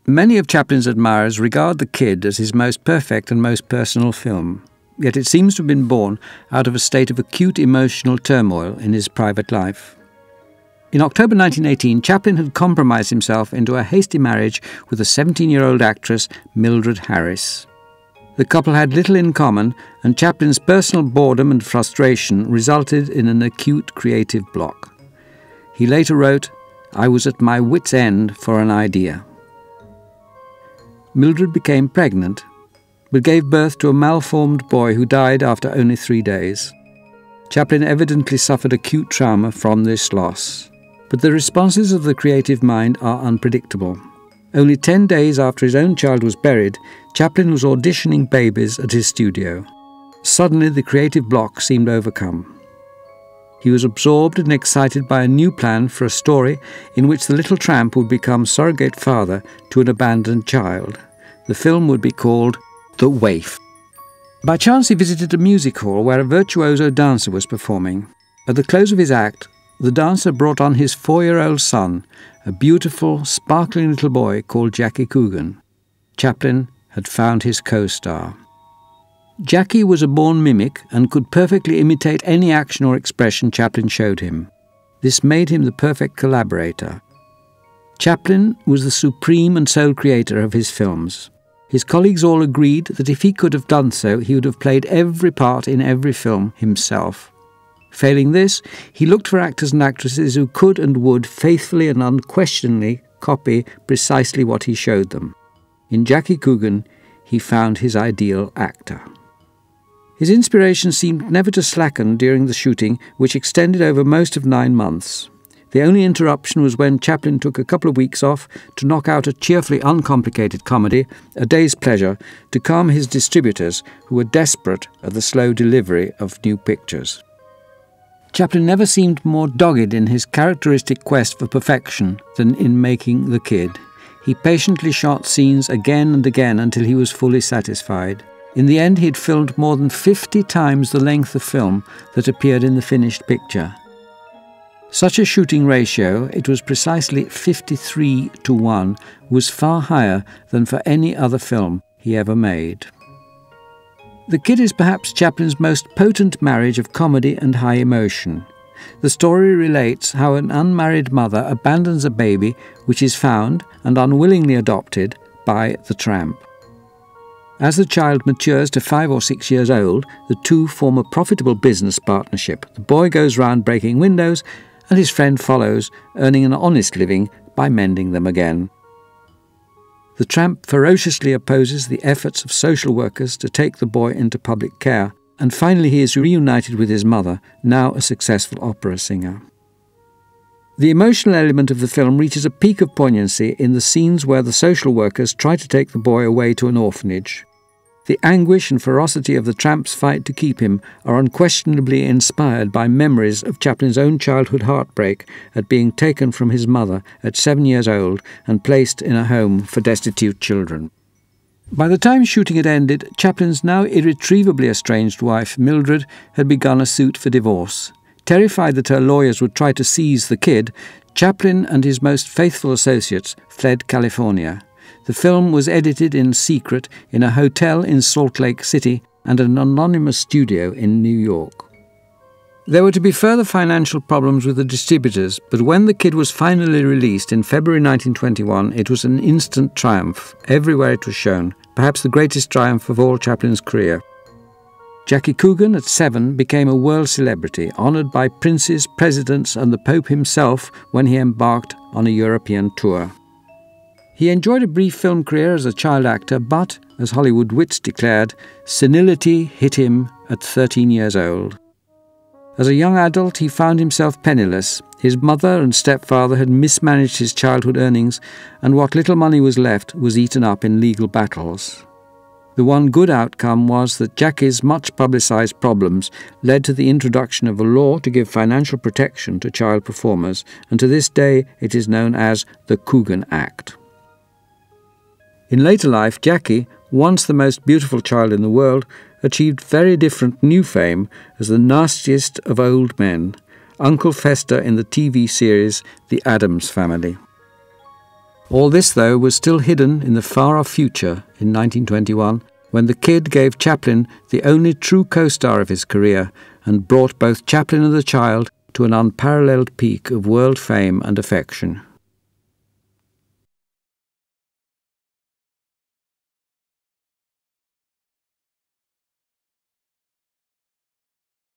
Many of Chaplin's admirers regard The Kid as his most perfect and most personal film, yet it seems to have been born out of a state of acute emotional turmoil in his private life. In October 1918, Chaplin had compromised himself into a hasty marriage with a 17-year-old actress, Mildred Harris. The couple had little in common, and Chaplin's personal boredom and frustration resulted in an acute creative block. He later wrote, "I was at my wit's end for an idea." Mildred became pregnant, but gave birth to a malformed boy who died after only 3 days. Chaplin evidently suffered acute trauma from this loss. But the responses of the creative mind are unpredictable. Only 10 days after his own child was buried, Chaplin was auditioning babies at his studio. Suddenly the creative block seemed overcome. He was absorbed and excited by a new plan for a story in which the little tramp would become surrogate father to an abandoned child. The film would be called The Waif. By chance he visited a music hall where a virtuoso dancer was performing. At the close of his act, the dancer brought on his 4-year-old son, a beautiful, sparkling little boy called Jackie Coogan. Chaplin had found his co-star. Jackie was a born mimic and could perfectly imitate any action or expression Chaplin showed him. This made him the perfect collaborator. Chaplin was the supreme and sole creator of his films. His colleagues all agreed that if he could have done so, he would have played every part in every film himself. Failing this, he looked for actors and actresses who could and would faithfully and unquestioningly copy precisely what he showed them. In Jackie Coogan, he found his ideal actor. His inspiration seemed never to slacken during the shooting, which extended over most of 9 months. The only interruption was when Chaplin took a couple of weeks off to knock out a cheerfully uncomplicated comedy, A Day's Pleasure, to calm his distributors, who were desperate at the slow delivery of new pictures. Chaplin never seemed more dogged in his characteristic quest for perfection than in making The Kid. He patiently shot scenes again and again until he was fully satisfied. In the end, he had filmed more than 50 times the length of film that appeared in the finished picture. Such a shooting ratio, it was precisely 53:1, was far higher than for any other film he ever made. The Kid is perhaps Chaplin's most potent marriage of comedy and high emotion. The story relates how an unmarried mother abandons a baby which is found and unwillingly adopted by the tramp. As the child matures to 5 or 6 years old, the two form a profitable business partnership. The boy goes round breaking windows, and his friend follows, earning an honest living by mending them again. The tramp ferociously opposes the efforts of social workers to take the boy into public care, and finally he is reunited with his mother, now a successful opera singer. The emotional element of the film reaches a peak of poignancy in the scenes where the social workers try to take the boy away to an orphanage. The anguish and ferocity of the tramp's fight to keep him are unquestionably inspired by memories of Chaplin's own childhood heartbreak at being taken from his mother at 7 years old and placed in a home for destitute children. By the time shooting had ended, Chaplin's now irretrievably estranged wife, Mildred, had begun a suit for divorce. Terrified that her lawyers would try to seize the Kid, Chaplin and his most faithful associates fled California. The film was edited in secret in a hotel in Salt Lake City and an anonymous studio in New York. There were to be further financial problems with the distributors, but when The Kid was finally released in February 1921, it was an instant triumph. Everywhere it was shown, perhaps the greatest triumph of all Chaplin's career. Jackie Coogan, at 7, became a world celebrity, honoured by princes, presidents and the Pope himself when he embarked on a European tour. He enjoyed a brief film career as a child actor, but, as Hollywood wits declared, senility hit him at 13 years old. As a young adult, he found himself penniless. His mother and stepfather had mismanaged his childhood earnings, and what little money was left was eaten up in legal battles. The one good outcome was that Jackie's much publicised problems led to the introduction of a law to give financial protection to child performers, and to this day it is known as the Coogan Act. In later life, Jackie, once the most beautiful child in the world, achieved very different new fame as the nastiest of old men, Uncle Fester in the TV series The Addams Family. All this, though, was still hidden in the far-off future in 1921, when the kid gave Chaplin the only true co-star of his career and brought both Chaplin and the child to an unparalleled peak of world fame and affection.